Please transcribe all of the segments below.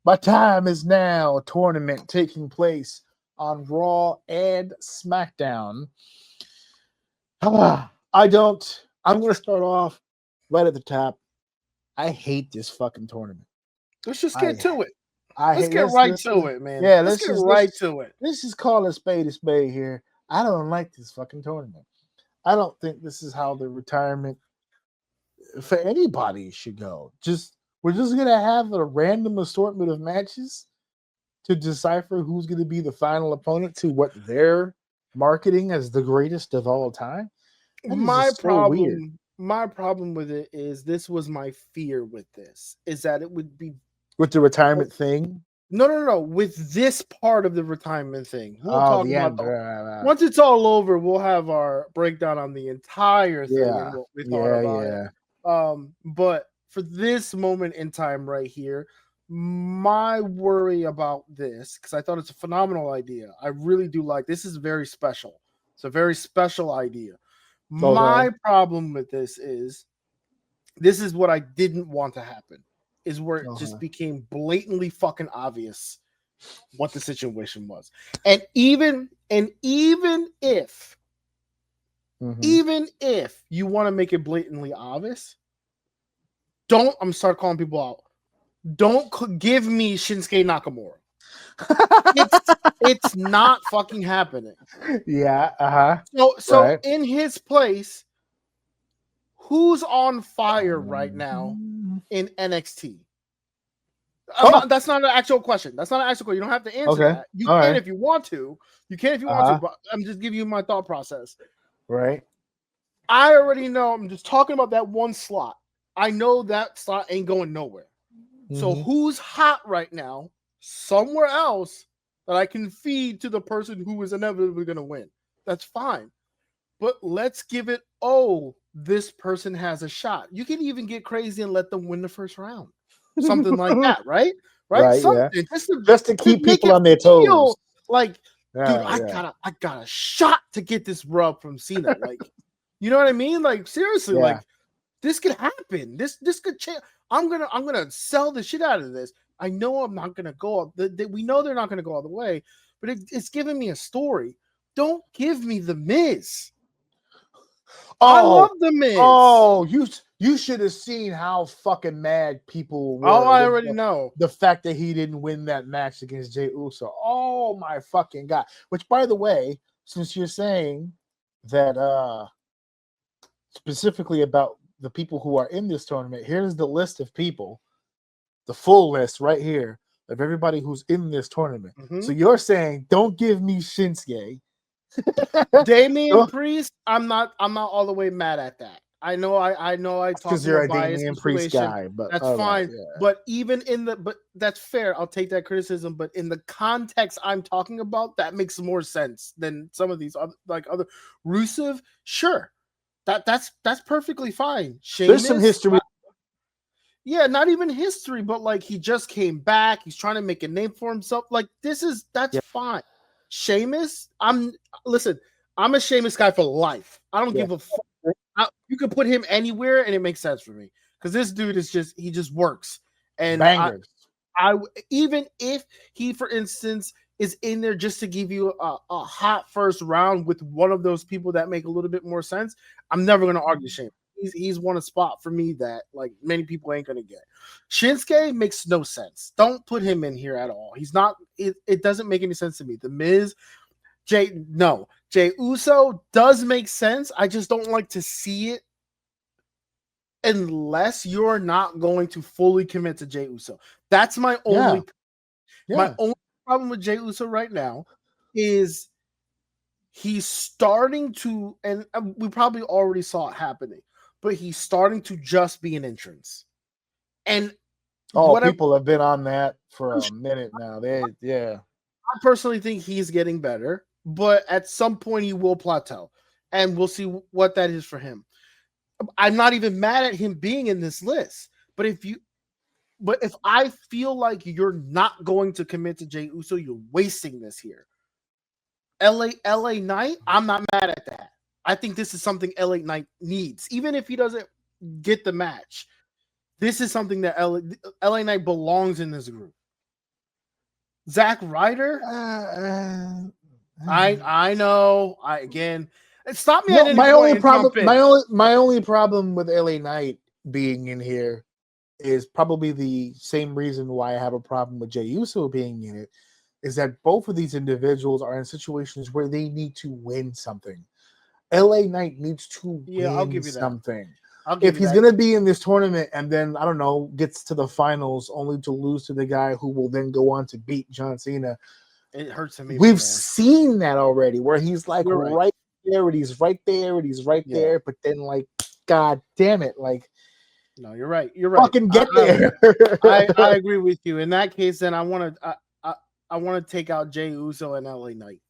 My time is now. A tournament taking place on Raw and SmackDown. I don't. I'm going to start off right at the top. I hate this fucking tournament. Let's just get to it. I Let's hate. get right to it, man. Yeah, let's get right to it. Let's just call a spade here. I don't like this fucking tournament. I don't think this is how the retirement for anybody should go. We're just gonna have a random assortment of matches to decipher who's gonna be the final opponent to what they're marketing as the greatest of all time. My problem with it is this was my fear with this is that it would be with the retirement thing. No. With this part of the retirement thing, we'll talk about that. Once it's all over, we'll have our breakdown on the entire thing and what we thought about it. But for this moment in time right here, my worry about this, because I thought it's a phenomenal idea. I really do like this. Is very special. It's a very special idea. My problem with this is what I didn't want to happen. Is where it just became blatantly fucking obvious what the situation was. And even if you want to make it blatantly obvious, I'm start calling people out. Don't give me Shinsuke Nakamura. It's not fucking happening. Yeah. So in his place, who's on fire right now in NXT? That's not an actual question. That's not an actual question. You don't have to answer that. You can if you want to. You can if you want to, but I'm just giving you my thought process. Right. I already know. I'm just talking about that one slot. I know that slot ain't going nowhere. So who's hot right now somewhere else that I can feed to the person who is inevitably going to win? That's fine. But let's give it, this person has a shot. You can even get crazy and let them win the first round. Something like that, right? Something, just to keep people on their toes. Like, dude, I got a shot to get this rub from Cena. Like, you know what I mean? Like, seriously, like this could happen. This could change. I'm gonna sell the shit out of this. I know I'm not gonna go up. We know they're not gonna go all the way, but it's giving me a story. Don't give me the Miz. I love the Miz. Oh, you should have seen how fucking mad people were. I already know the fact that he didn't win that match against Jey Uso. Oh my fucking god! Which, by the way, since you're saying that specifically about the people who are in this tournament, here's the list of people, the full list right here of everybody who's in this tournament. So you're saying, don't give me Shinsuke. Damian Priest, I'm not all the way mad at that. I know I talk because you're a Damian Priest guy, but that's fine. But but that's fair. I'll take that criticism. But in the context I'm talking about, that makes more sense than some of these other Rusev. Sure, that's perfectly fine. Sheamus, there's some history. Yeah, not even history, but like he just came back. He's trying to make a name for himself. Like that's fine. Sheamus, I'm a Sheamus guy for life. I don't give a fuck. You can put him anywhere and it makes sense for me because this dude is he just works. And I even if he, for instance, is in there just to give you a hot first round with one of those people that make a little bit more sense, I'm never going to argue Sheamus. He's won a spot for me that like many people ain't going to get. Shinsuke makes no sense. Don't put him in here at all. He's not. It doesn't make any sense to me. The Miz, Jey Uso does make sense. I just don't like to see it unless you're not going to fully commit to Jey Uso. That's my only. My only problem with Jey Uso right now is he's starting to, and we probably already saw it happening, but he's starting to just be an entrance. And people have been on that for a minute now. I personally think he's getting better, but at some point he will plateau, and we'll see what that is for him. I'm not even mad at him being in this list, but if I feel like you're not going to commit to Jey Uso, you're wasting this here. LA Knight, I'm not mad at that. I think this is something LA Knight needs, even if he doesn't get the match. This is something that LA Knight belongs in this group. Zack Ryder. I know. Again, stop me at No, any point and jump in. my only problem with LA Knight being in here is probably the same reason why I have a problem with Jey Uso being in it, is that both of these individuals are in situations where they need to win something. LA Knight needs to I'll win give you that. something. I'll give If you he's that. going to be in this tournament and then, I don't know, gets to the finals only to lose to the guy who will then go on to beat John Cena, It hurts him even we've more. seen that already, where he's like You're right. right there, and he's right there, and he's right there, but then like, God damn it, like, no, you're right. You're right. fucking get there. I agree with you. In that case, then I want to take out Jey Uso and LA Knight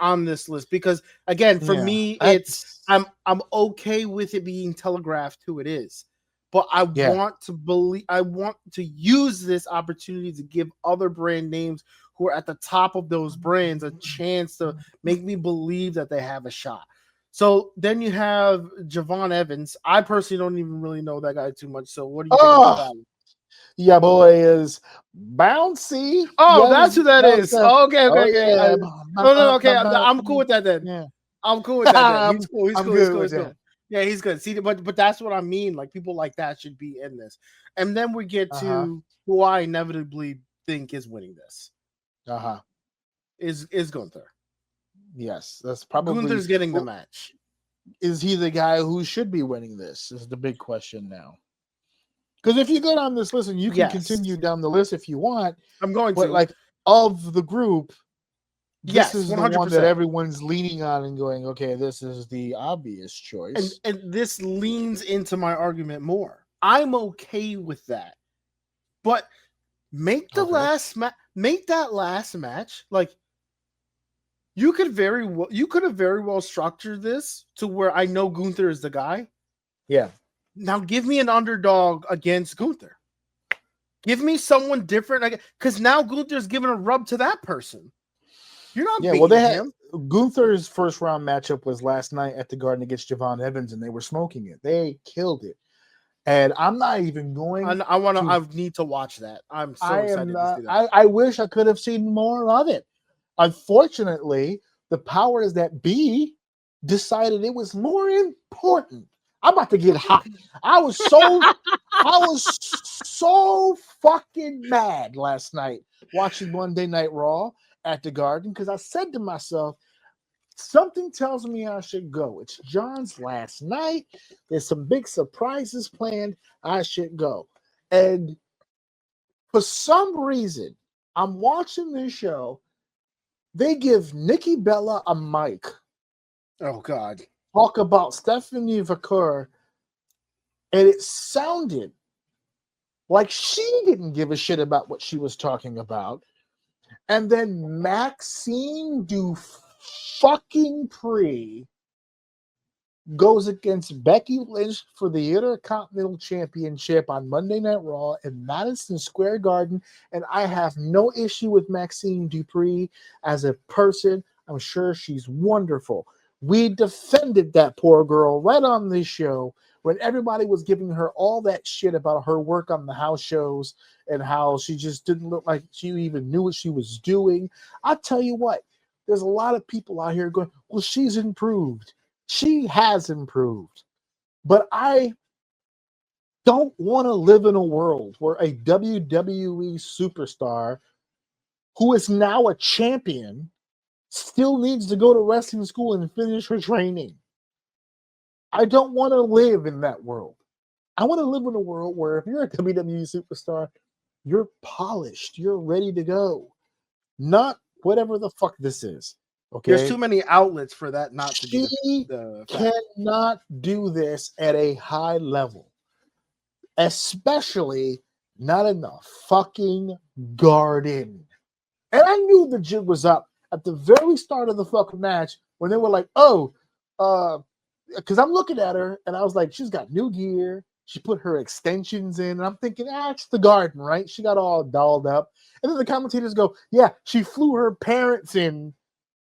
on this list, because again, for me, it's I'm okay with it being telegraphed who it is, but I want to use this opportunity to give other brand names who are at the top of those brands a chance to make me believe that they have a shot. So then you have Javon Evans. I personally don't even really know that guy too much. So what do you think about that one? Yeah, boy is bouncy. Oh, yes, that's who that is. Oh, okay. Yeah. No. Okay, I'm cool with that then. Yeah. I'm cool with that then. He's cool. He's good. Yeah, he's good. See, but that's what I mean. Like, people like that should be in this. And then we get to who I inevitably think is winning this. Is Gunther. Yes, that's probably Gunther's getting the match. Is he the guy who should be winning this? Is the big question now. Because if you go down this list, and you can continue down the list if you want, I'm going but to. Like, of the group, this is 100%. the one that everyone's leaning on and going, okay, this is the obvious choice. And this leans into my argument more. I'm okay with that, but make the make that last match like. You could have very well structured this to where I know Gunther is the guy. Yeah. Now give me an underdog against Gunther. Give me someone different, because now Gunther's giving a rub to that person. You're not beating him. Gunther's first round matchup was last night at the Garden against Javon Evans, and they were smoking it. They killed it. And I'm not even going. I need to watch that. I'm so excited to see that. I wish I could have seen more of it. Unfortunately, the powers that be decided it was more important. I'm about to get hot. I was so fucking mad last night watching Monday Night Raw at the Garden, because I said to myself, something tells me I should go. It's John's last night. There's some big surprises planned. I should go. And for some reason, I'm watching this show. They give Nikki Bella a mic. Oh, God. Talk about Stephanie Vaquer. And it sounded like she didn't give a shit about what she was talking about. And then Maxine Dupree goes against Becky Lynch for the Intercontinental Championship on Monday Night Raw in Madison Square Garden. And I have no issue with Maxine Dupree as a person. I'm sure she's wonderful. We defended that poor girl right on this show when everybody was giving her all that shit about her work on the house shows and how she just didn't look like she even knew what she was doing. I'll tell you what, there's a lot of people out here going, well, she's improved. She has improved. But I don't want to live in a world where a WWE superstar who is now a champion still needs to go to wrestling school and finish her training. I don't want to live in that world. I want to live in a world where if you're a WWE superstar, you're polished, you're ready to go. Not whatever the fuck this is. Okay. There's too many outlets for that not to be the cannot do this at a high level. Especially not in the fucking Garden. And I knew the jig was up at the very start of the fucking match when they were like, because I'm looking at her and I was like, she's got new gear. She put her extensions in. And I'm thinking, it's the Garden, right? She got all dolled up. And then the commentators go, yeah, she flew her parents in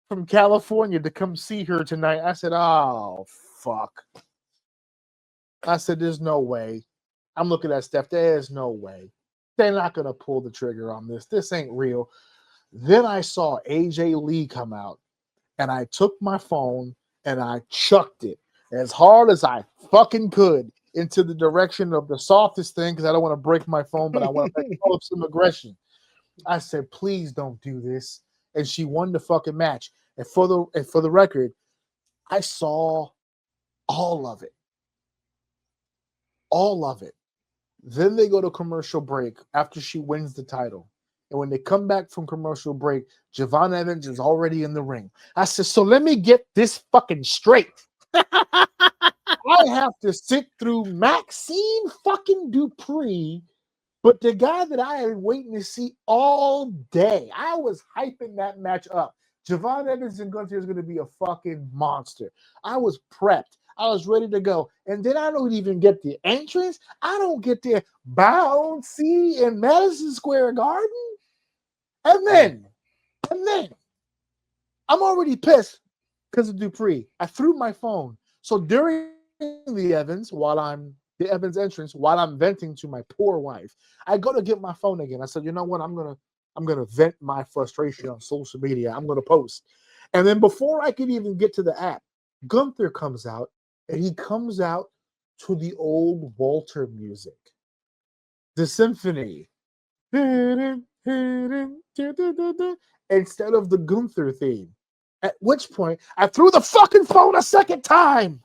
from California to come see her tonight. I said, oh, fuck. I said, there's no way. I'm looking at Steph. There's no way. They're not going to pull the trigger on this. This ain't real. Then I saw AJ Lee come out, and I took my phone and I chucked it as hard as I fucking could into the direction of the softest thing because I don't want to break my phone, but I want to develop some aggression. I said, please don't do this. And she won the fucking match. And for the record, I saw all of it. All of it. Then they go to commercial break after she wins the title. And when they come back from commercial break, Javon Evans is already in the ring. I said, so let me get this fucking straight. I have to sit through Maxine fucking Dupree, but the guy that I had been waiting to see all day. I was hyping that match up. Javon Evans and Gunther is going to be a fucking monster. I was prepped. I was ready to go. And then I don't even get the entrance. I don't get the bouncy in Madison Square Garden. And then, I'm already pissed because of Dupree. I threw my phone. So during the Evans entrance, while I'm venting to my poor wife, I go to get my phone again. I said, you know what? I'm gonna vent my frustration on social media. I'm gonna post. And then before I could even get to the app, Gunther comes out, and he comes out to the old Walter music, the symphony. Instead of the Gunther theme. At which point, I threw the fucking phone a second time.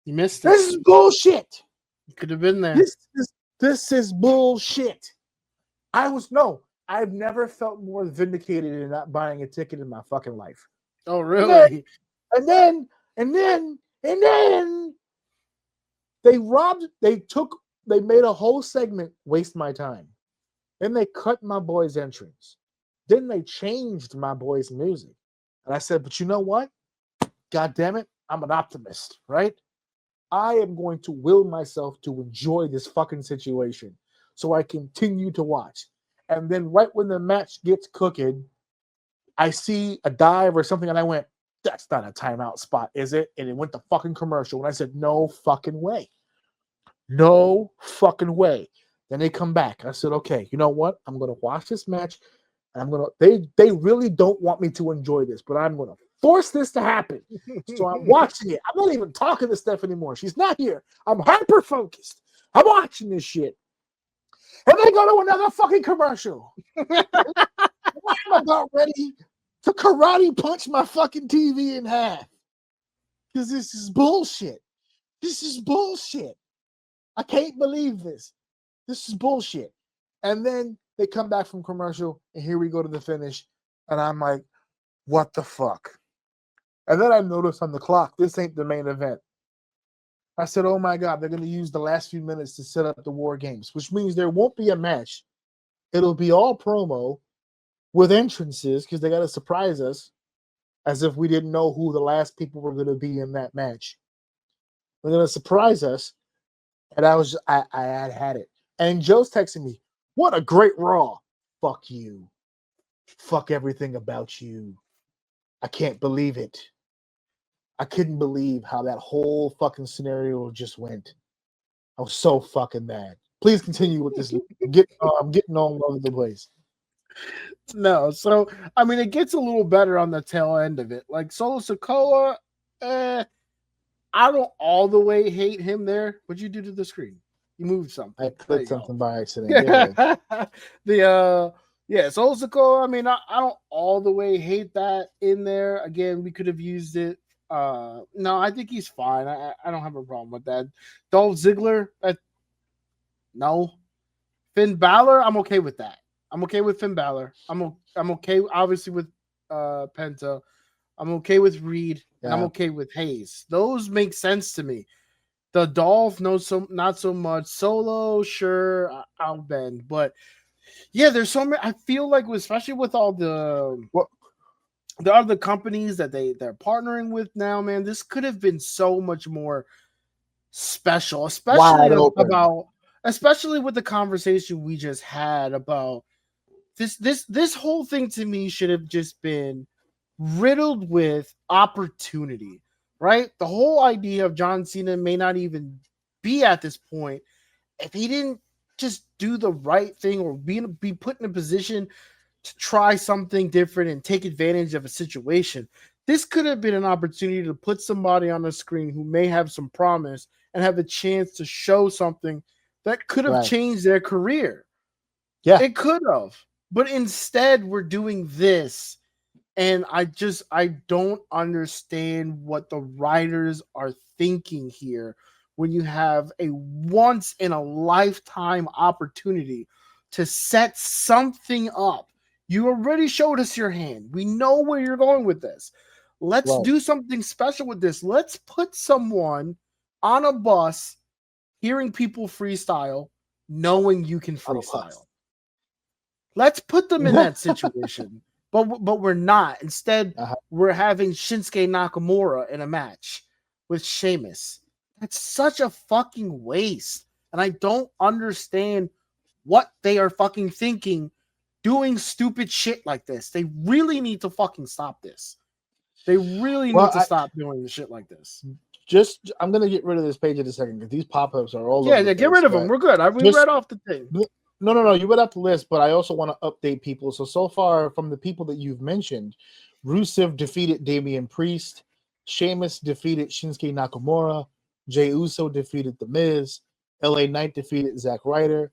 You missed it. This is bullshit. You could have been there. This is bullshit. I've never felt more vindicated in not buying a ticket in my fucking life. Oh, really? And then they made a whole segment waste my time. Then they cut my boy's entrance. Then they changed my boy's music. And I said, but you know what? God damn it, I'm an optimist, right? I am going to will myself to enjoy this fucking situation. So I continue to watch. And then right when the match gets cooking, I see a dive or something, and I went, that's not a timeout spot, is it? And it went to fucking commercial. And I said, no fucking way. No fucking way. Then they come back. I said, okay, you know what? I'm going to watch this match. And they really don't want me to enjoy this, but I'm going to force this to happen. So I'm watching it. I'm not even talking to Steph anymore. She's not here. I'm hyper focused. I'm watching this shit. And they go to another fucking commercial. I'm about ready to karate punch my fucking TV in half. Because this is bullshit. This is bullshit. I can't believe this. This is bullshit. And then they come back from commercial, and here we go to the finish. And I'm like, what the fuck? And then I noticed on the clock, this ain't the main event. I said, oh my God, they're going to use the last few minutes to set up the War Games, which means there won't be a match. It'll be all promo with entrances because they got to surprise us as if we didn't know who the last people were going to be in that match. They're going to surprise us. And I had it. And Joe's texting me, what a great Raw. Fuck you. Fuck everything about you. I can't believe it. I couldn't believe how that whole fucking scenario just went. I was so fucking mad. Please continue with this. I'm getting all over the place. No, so I mean, it gets a little better on the tail end of it. Like Solo Sikoa, I don't all the way hate him there. What'd you do to the screen? You moved something. I clicked something by accident. Solo Sikoa, I mean, I don't all the way hate that in there. Again, we could have used it. No, I think he's fine. I don't have a problem with that. Dolph Ziggler, no. Finn Balor, I'm okay with that. I'm okay with Finn Balor. I'm okay, obviously, with Penta. I'm okay with Reed. And I'm okay with Hayes. Those make sense to me. The Dolph, not so much. Solo, sure, I'll bend. But yeah, there's so many. I feel like, especially with all the other companies that they're partnering with now, man, this could have been so much more special, especially with the conversation we just had about this whole thing. To me, should have just been riddled with opportunity, right? The whole idea of John Cena may not even be at this point if he didn't just do the right thing or be put in a position to try something different and take advantage of a situation. This could have been an opportunity to put somebody on the screen who may have some promise and have a chance to show something that could have changed their career. Yeah. It could have. But instead, we're doing this. And I don't understand what the writers are thinking here when you have a once in a lifetime opportunity to set something up. You already showed us your hand. We know where you're going with this. Let's do something special with this. Let's put someone on a bus hearing people freestyle, knowing you can freestyle. Let's put them in that situation. But we're not. Instead, we're having Shinsuke Nakamura in a match with Sheamus. That's such a fucking waste. And I don't understand what they are fucking thinking doing stupid shit like this. They really need to fucking stop this. They really need to stop doing shit like this. I'm going to get rid of this page in a second because these pop-ups are all over the place. Get rid of them. We're good. We read off the thing. No. You read up the list, but I also want to update people. So far, from the people that you've mentioned, Rusev defeated Damian Priest. Sheamus defeated Shinsuke Nakamura. Jey Uso defeated The Miz. LA Knight defeated Zack Ryder.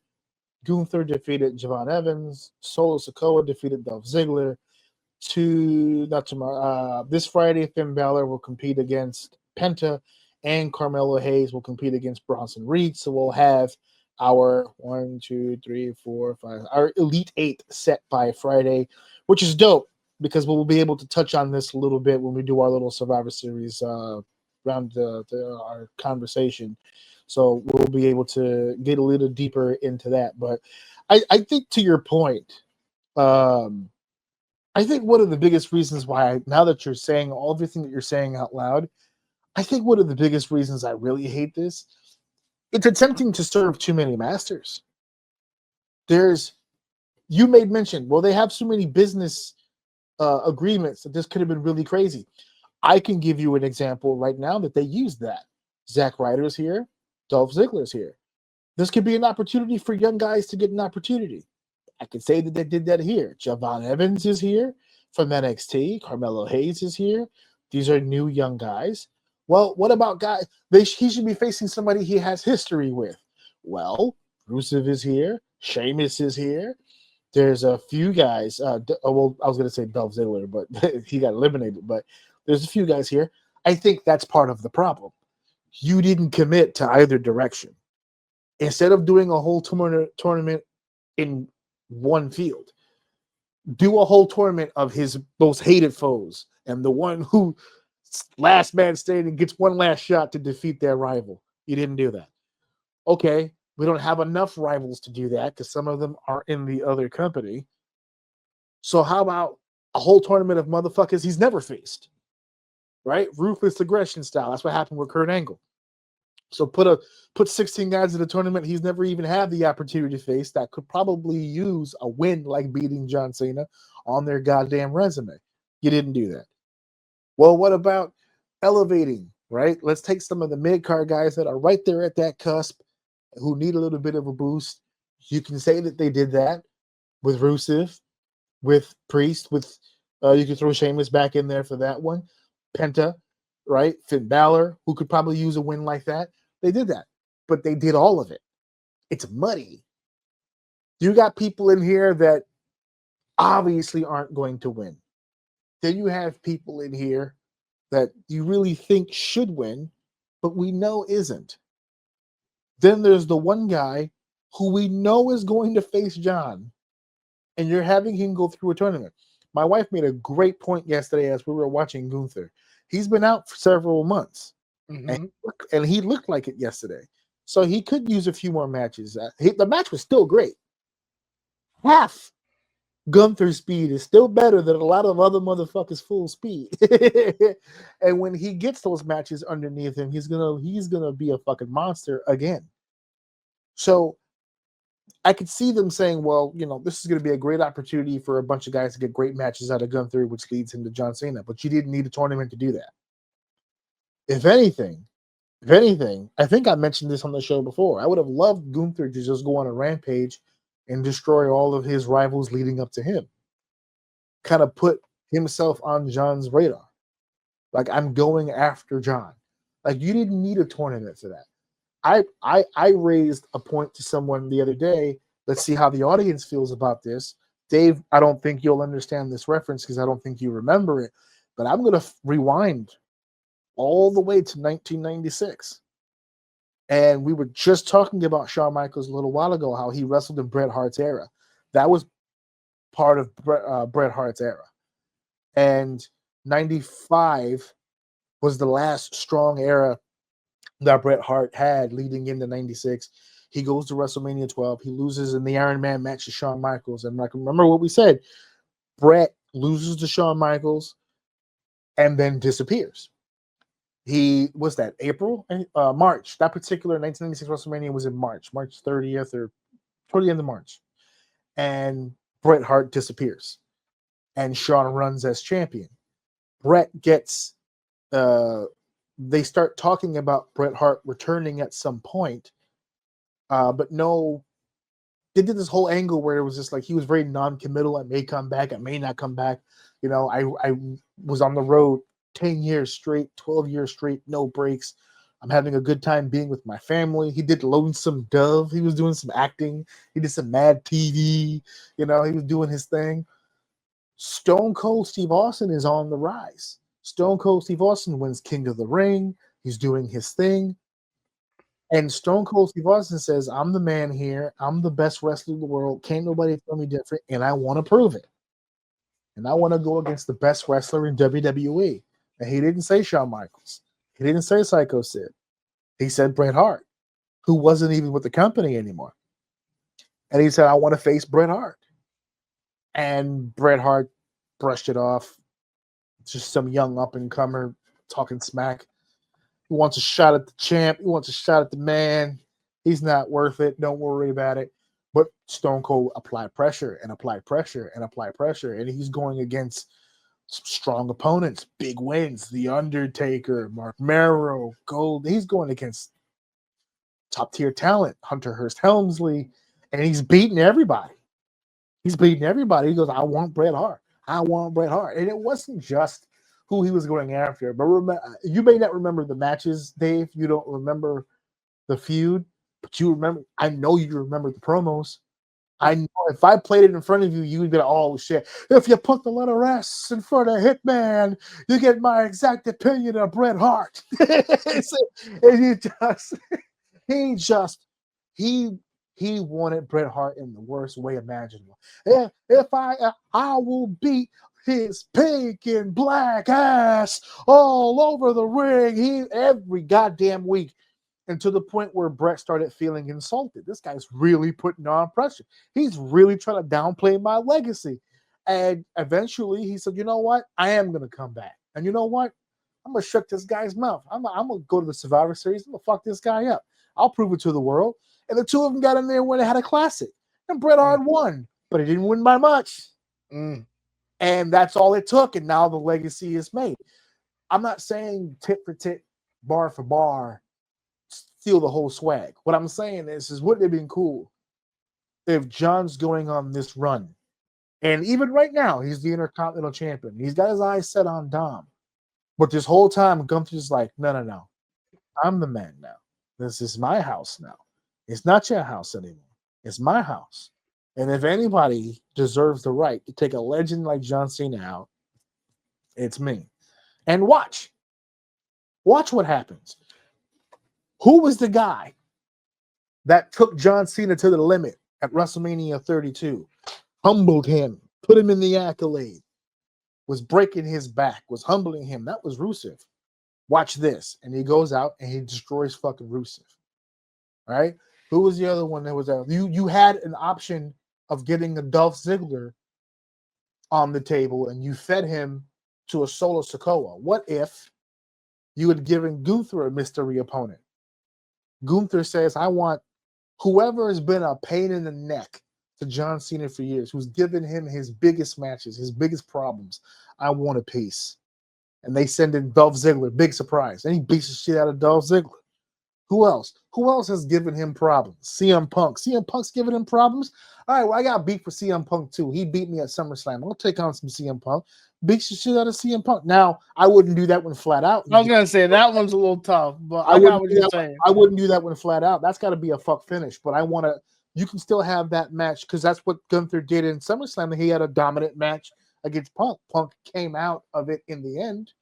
Gunther defeated Javon Evans. Solo Sikoa defeated Dolph Ziggler. This Friday, Finn Balor will compete against Penta, and Carmelo Hayes will compete against Bronson Reed. So we'll have our 1, 2, 3, 4, 5, our Elite 8 set by Friday, which is dope because we'll be able to touch on this a little bit when we do our little Survivor Series around our conversation. So we'll be able to get a little deeper into that. But I think to your point, I think one of the biggest reasons why, now that you're saying everything that you're saying out loud, I think one of the biggest reasons I really hate this, it's attempting to serve too many masters. You made mention, well, they have so many business agreements that this could have been really crazy. I can give you an example right now that they used that. Zack Ryder's here. Dolph Ziggler's here. This could be an opportunity for young guys to get an opportunity. I could say that they did that here. Javon Evans is here from NXT. Carmelo Hayes is here. These are new young guys. Well, what about guys? He should be facing somebody he has history with. Well, Rusev is here. Sheamus is here. There's a few guys. I was going to say Dolph Ziggler, but he got eliminated. But there's a few guys here. I think that's part of the problem. You didn't commit to either direction. Instead of doing a whole tournament in one field, do a whole tournament of his most hated foes and the one who last man standing gets one last shot to defeat their rival. You didn't do that. Okay, we don't have enough rivals to do that because some of them are in the other company. So how about a whole tournament of motherfuckers he's never faced? Right? Ruthless aggression style. That's what happened with Kurt Angle. So put 16 guys in a tournament he's never even had the opportunity to face that could probably use a win like beating John Cena on their goddamn resume. You didn't do that. Well, what about elevating, right? Let's take some of the mid-card guys that are right there at that cusp who need a little bit of a boost. You can say that they did that with Rusev, with Priest, with you can throw Sheamus back in there for that one. Penta, right? Finn Balor, who could probably use a win like that. They did that, but they did all of it. It's muddy. You got people in here that obviously aren't going to win. Then you have people in here that you really think should win, but we know isn't. Then there's the one guy who we know is going to face John, and you're having him go through a tournament. My wife made a great point yesterday as we were watching Gunther. He's been out for several months, and he looked like it yesterday. So he could use a few more matches. The match was still great. Half Gunther's speed is still better than a lot of other motherfuckers' full speed. And when he gets those matches underneath him, he's gonna be a fucking monster again. So I could see them saying, well, this is going to be a great opportunity for a bunch of guys to get great matches out of Gunther, which leads him to John Cena. But you didn't need a tournament to do that. If anything, I think I mentioned this on the show before. I would have loved Gunther to just go on a rampage and destroy all of his rivals leading up to him. kind of put himself on John's radar. Like, I'm going after John. Like, you didn't need a tournament for that. I raised a point to someone the other day. Let's see how the audience feels about this. Dave, I don't think you'll understand this reference because I don't think you remember it, but I'm going to rewind all the way to 1996. And we were just talking about Shawn Michaels a little while ago, how he wrestled in Bret Hart's era. That was part of Bret Hart's era. And 95 was the last strong era that Bret Hart had leading into 96. He goes to WrestleMania 12. He loses in the Iron Man match to Shawn Michaels. And like, remember what we said, Bret loses to Shawn Michaels and then disappears. He was that April, March. That particular 1996 WrestleMania was in March 30th or toward the end of March. And Bret Hart disappears. And Shawn runs as champion. Bret gets they start talking about Bret Hart returning at some point, but no, they did this whole angle where it was just like he was very non-committal. I may come back, I may not come back. You know, I was on the road 10 years straight, 12 years straight, no breaks. I'm having a good time being with my family. He did Lonesome Dove. He was doing some acting. He did some Mad TV. You know, he was doing his thing. Stone Cold Steve Austin is on the rise. Stone Cold Steve Austin wins King of the Ring. He's doing his thing. And Stone Cold Steve Austin says, I'm the man here. I'm the best wrestler in the world. Can't nobody tell me different. And I want to prove it. And I want to go against the best wrestler in WWE. And he didn't say Shawn Michaels. He didn't say Psycho Sid. He said Bret Hart, who wasn't even with the company anymore. And he said, I want to face Bret Hart. And Bret Hart brushed it off. Just some young up-and-comer talking smack. He wants a shot at the champ. He wants a shot at the man. He's not worth it. Don't worry about it. But Stone Cold applied pressure and applied pressure and applied pressure. And he's going against some strong opponents, big wins. The Undertaker, Mark Merrow, Gold. He's going against top-tier talent, Hunter Hearst Helmsley. And he's beating everybody. He's beating everybody. He goes, I want Bret Hart. I want Bret Hart. And it wasn't just who he was going after. But you may not remember the matches, Dave. You don't remember the feud. But you remember, I know you remember the promos. I know if I played it in front of you, you would be like, oh, shit. If you put the letter S in front of Hitman, you get my exact opinion of Bret Hart. He wanted Bret Hart in the worst way imaginable. If I will beat his pink and black ass all over the ring, every goddamn week, and to the point where Bret started feeling insulted. This guy's really putting on pressure. He's really trying to downplay my legacy. And eventually he said, you know what? I am going to come back. And you know what? I'm going to shut this guy's mouth. I'm going to go to the Survivor Series. I'm going to fuck this guy up. I'll prove it to the world. And the two of them got in there when they had a classic. And Bret Hart won, but he didn't win by much. And that's all it took. And now the legacy is made. I'm not saying tit for tit, bar for bar, steal the whole swag. What I'm saying is wouldn't it have been cool if John's going on this run? And even right now, he's the Intercontinental Champion. He's got his eyes set on Dom. But this whole time, Gunther's like, no. I'm the man now. This is my house now. It's not your house anymore. It's my house. And if anybody deserves the right to take a legend like John Cena out, it's me. And watch what happens. Who was the guy that took John Cena to the limit at WrestleMania 32, humbled him, put him in the accolade, was breaking his back, was humbling him? That was Rusev. Watch this. And he goes out and he destroys fucking Rusev. All right? Who was the other one that was out? You had an option of getting a Dolph Ziggler on the table and you fed him to a Solo Sikoa. What if you had given Gunther a mystery opponent? Gunther says, I want whoever has been a pain in the neck to John Cena for years, who's given him his biggest matches, his biggest problems. I want a piece. And they send in Dolph Ziggler, big surprise. And he beats the shit out of Dolph Ziggler. Who else? Who else has given him problems? CM Punk. CM Punk's giving him problems. All right, well, I got beat for CM Punk too. He beat me at SummerSlam. I'll take on some CM Punk. Beat the shit out of CM Punk. Now, I wouldn't do that when flat out. I was gonna say that one's a little tough, but I got what you're saying. I wouldn't do that when flat out. That's got to be a fuck finish. But I want to. You can still have that match because that's what Gunther did in SummerSlam. He had a dominant match against Punk. Punk came out of it in the end,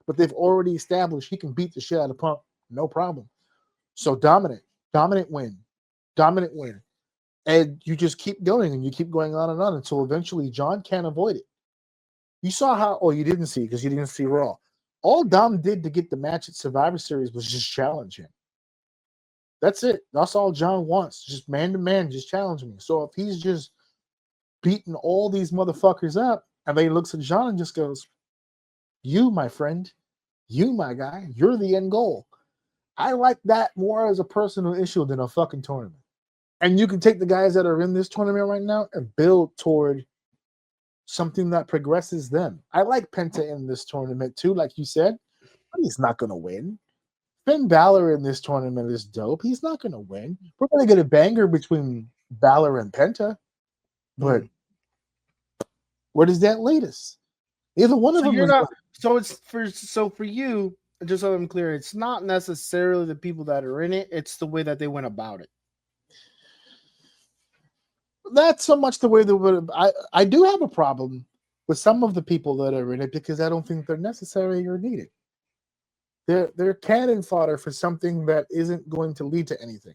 but they've already established he can beat the shit out of Punk, no problem. So dominant win, and you just keep going and you keep going on and on until eventually John can't avoid it. You saw how, you didn't see because you didn't see Raw. All Dom did to get the match at Survivor Series was just challenge him. That's it. That's all John wants. Just man to man, just challenge me. So if he's just beating all these motherfuckers up, and then he looks at John and just goes, "You, my friend, you, my guy, you're the end goal." I like that more as a personal issue than a fucking tournament. And you can take the guys that are in this tournament right now and build toward something that progresses them. I like Penta in this tournament too, like you said, but he's not going to win. Finn Balor in this tournament is dope. He's not going to win. We're going to get a banger between Balor and Penta, but where does that lead us? Either one of them. You're not. So it's for you. Just so I'm clear, it's not necessarily the people that are in it. It's the way that they went about it. Not so much the way that I do have a problem with some of the people that are in it because I don't think they're necessary or needed. They're cannon fodder for something that isn't going to lead to anything.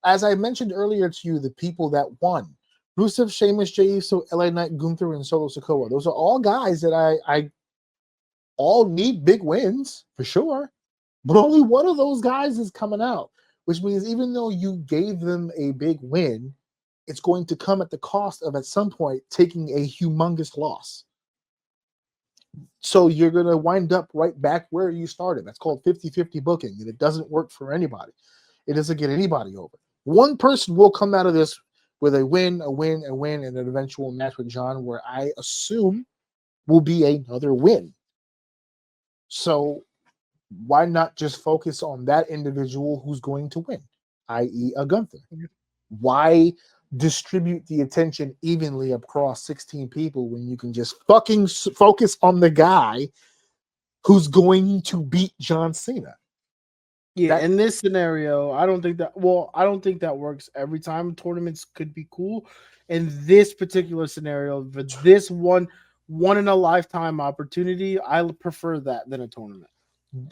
As I mentioned earlier to you, the people that won: Rusev, Sheamus, Jey Uso, LA Knight, Gunther, and Solo Sikoa. Those are all guys that I all need big wins for sure, but only one of those guys is coming out, which means even though you gave them a big win, it's going to come at the cost of, at some point, taking a humongous loss. So you're going to wind up right back where you started. That's called 50-50 booking, and it doesn't work for anybody. It doesn't get anybody over. One person will come out of this with a win, and an eventual match with John, where I assume will be another win. So why not just focus on that individual who's going to win, i.e. a Gunther? Why distribute the attention evenly across 16 people when you can just fucking focus on the guy who's going to beat John Cena? Yeah, in this scenario, I don't think that works every time. Tournaments could be cool. In this particular scenario, for this one in a lifetime opportunity, I prefer that than a tournament.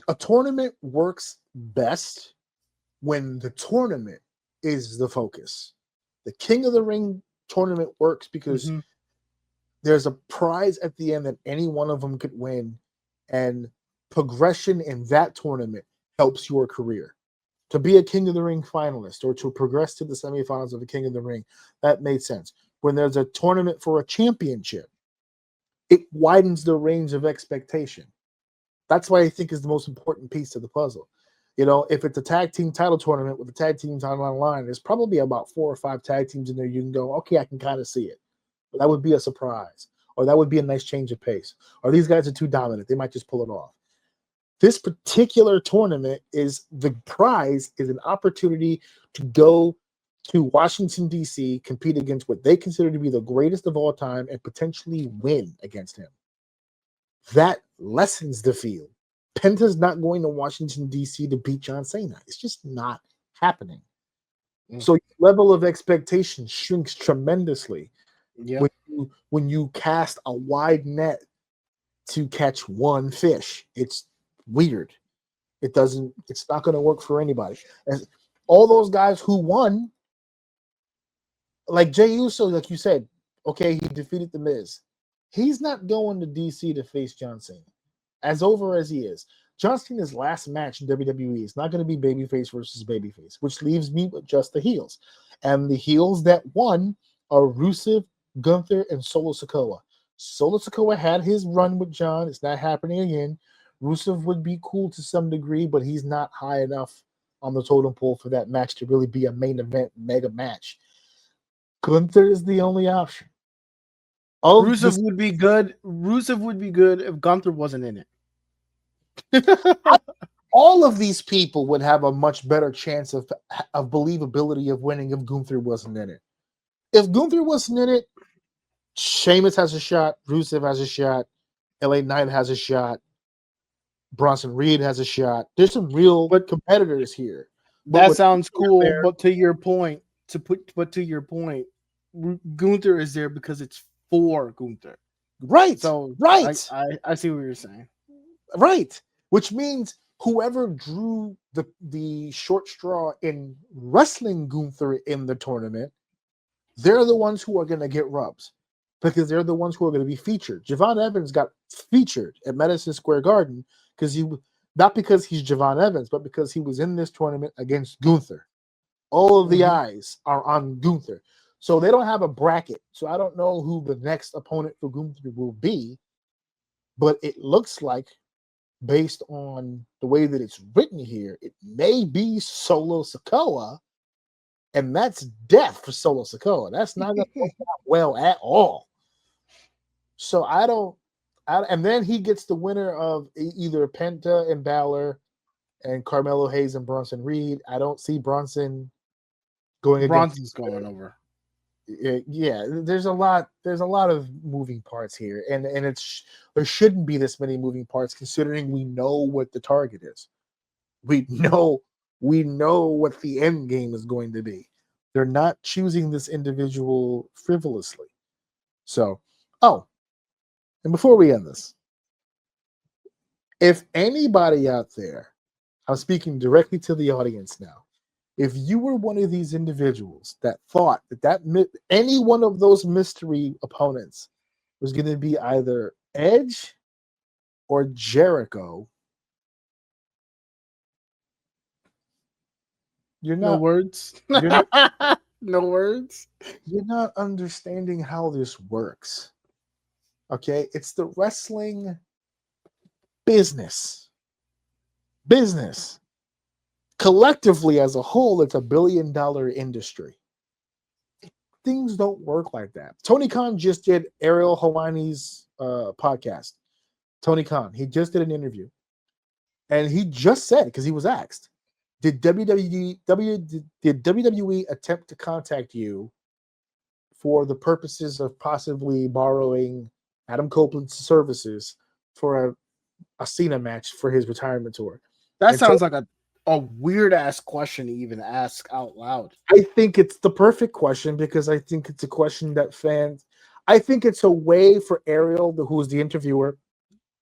A tournament works best when the tournament is the focus. The King of the Ring tournament works because there's a prize at the end that any one of them could win, and progression in that tournament helps your career. To be a King of the Ring finalist or to progress to the semifinals of the King of the Ring, that made sense. When there's a tournament for a championship, it widens the range of expectation. That's why I think is the most important piece of the puzzle. You know, if it's a tag team title tournament with the tag teams on line, there's probably about 4 or 5 tag teams in there. You can go, okay, I can kind of see it. But that would be a surprise, or that would be a nice change of pace. Or these guys are too dominant. They might just pull it off. This particular tournament is the prize is an opportunity to go to Washington, D.C., compete against what they consider to be the greatest of all time and potentially win against him. That lessens the field. Penta's not going to Washington, D.C. to beat John Cena. It's just not happening. So your level of expectation shrinks tremendously when you cast a wide net to catch one fish. It's weird. It's not going to work for anybody. And all those guys who won, like Jey Uso, like you said, okay, he defeated The Miz. He's not going to D.C. to face John Cena. As over as he is, John Cena's last match in WWE is not going to be babyface versus babyface, which leaves me with just the heels. And the heels that won are Rusev, Gunther, and Solo Sikoa. Solo Sikoa had his run with John. It's not happening again. Rusev would be cool to some degree, but he's not high enough on the totem pole for that match to really be a main event mega match. Gunther is the only option. Rusev would be good. Rusev would be good if Gunther wasn't in it. all of these people would have a much better chance of believability of winning if Gunther wasn't in it. If Gunther wasn't in it, Sheamus has a shot, Rusev has a shot, LA Knight has a shot, Bronson Reed has a shot. There's some real competitors here. That sounds cool, but to your point, Gunther is there because it's for Gunther. Right. So right. I see what you're saying. Right. Which means whoever drew the short straw in wrestling Gunther in the tournament, they're the ones who are going to get rubs because they're the ones who are going to be featured. Javon Evans got featured at Madison Square Garden because not because he's Javon Evans, but because he was in this tournament against Gunther. All of the eyes are on Gunther. So they don't have a bracket. So I don't know who the next opponent for Gunther will be, but it looks like, based on the way that it's written here, it may be Solo Sikoa, and that's death for Solo Sikoa. That's not going to work out well at all. So and then he gets the winner of either Penta and Balor and Carmelo Hayes and Bronson Reed. I don't see Bronson going Bronson's going over. Yeah, there's a lot of moving parts here, and there shouldn't be this many moving parts considering we know what the target is. We know what the end game is going to be. They're not choosing this individual frivolously. So, and before we end this, if anybody out there, I'm speaking directly to the audience now, if you were one of these individuals that thought that any one of those mystery opponents was going to be either Edge or Jericho, you're not. No words. No words. You're not understanding how this works. Okay, it's the wrestling business. Collectively, as a whole, it's $1 billion industry. Things don't work like that. Tony Khan just did Ariel Helwani's podcast. Tony Khan, he just did an interview, and he just said, because he was asked, did WWE attempt to contact you for the purposes of possibly borrowing Adam Copeland's services for a Cena match for his retirement tour? That sounds like a weird ass question to even ask out loud. I think it's the perfect question because I think it's a question that I think it's a way for Ariel, who's the interviewer,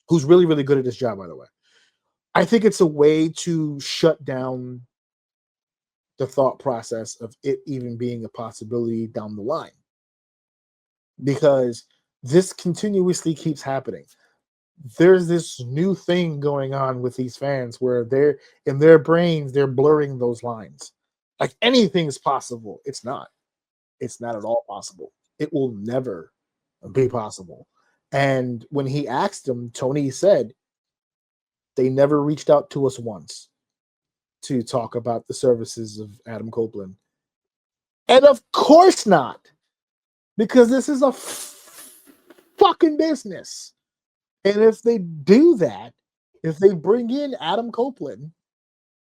who's really, really good at his job, by the way. I think it's a way to shut down the thought process of it even being a possibility down the line. Because this continuously keeps happening. There's this new thing going on with these fans where they're in their brains, they're blurring those lines. Like anything's possible. It's not. It's not at all possible. It will never be possible. And when he asked him, Tony said, they never reached out to us once to talk about the services of Adam Copeland. And of course not. Because this is a fucking business. And if they do that, if they bring in Adam Copeland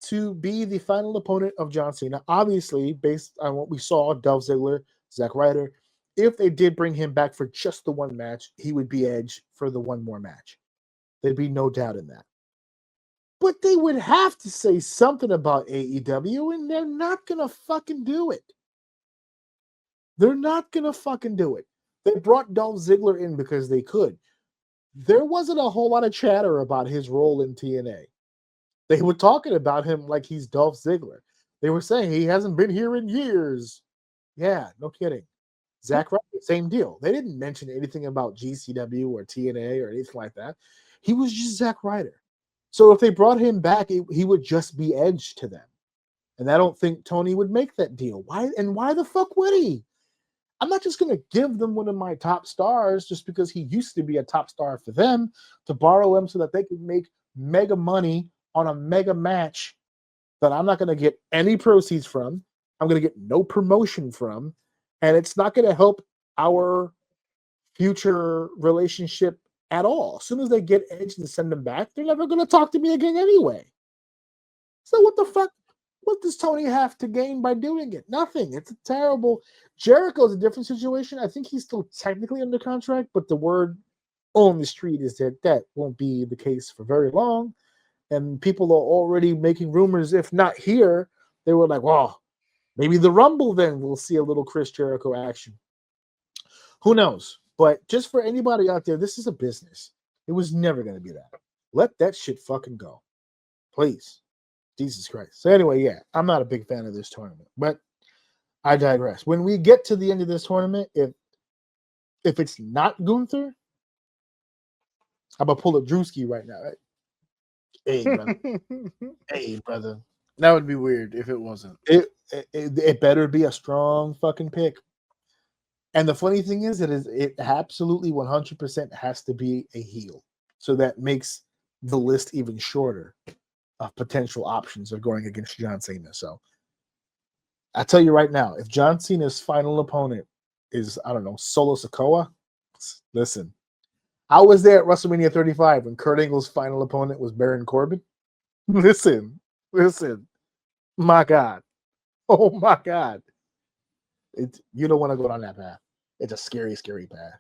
to be the final opponent of John Cena, obviously, based on what we saw, Dolph Ziggler, Zack Ryder, if they did bring him back for just the one match, he would be Edge for the one more match. There'd be no doubt in that. But they would have to say something about AEW, and they're not going to fucking do it. They're not going to fucking do it. They brought Dolph Ziggler in because they could. There wasn't a whole lot of chatter about his role in TNA. They were talking about him like he's Dolph Ziggler. They were saying he hasn't been here in years. Yeah, no kidding. Zack Ryder, same deal. They didn't mention anything about GCW or TNA or anything like that. He was just Zack Ryder. So if they brought him back, he would just be Edge to them. And I don't think Tony would make that deal. Why the fuck would he? I'm not just going to give them one of my top stars just because he used to be a top star for them to borrow him so that they could make mega money on a mega match that I'm not going to get any proceeds from. I'm going to get no promotion from. And it's not going to help our future relationship at all. As soon as they get Edge and send him back, they're never going to talk to me again anyway. So what the fuck? What does Tony have to gain by doing it? Nothing. It's a terrible. Jericho's a different situation. I think he's still technically under contract, but the word on the street is that that won't be the case for very long. And people are already making rumors, if not here, they were like, well, maybe the Rumble then we'll see a little Chris Jericho action. Who knows? But just for anybody out there, this is a business. It was never going to be that. Let that shit fucking go. Please. Jesus Christ. So anyway, yeah, I'm not a big fan of this tournament, but I digress. When we get to the end of this tournament, if it's not Gunther, I'm going to pull a Drewski right now. Right? Hey, brother. Hey, brother. That would be weird if it wasn't. It better be a strong fucking pick. And the funny thing is, it absolutely 100% has to be a heel. So that makes the list even shorter of potential options of going against John Cena. So I tell you right now, if John Cena's final opponent is, I don't know, Solo Sikoa, listen, I was there at WrestleMania 35 when Kurt Angle's final opponent was Baron Corbin. Listen, my God. Oh my God. You don't want to go down that path. It's a scary, scary path.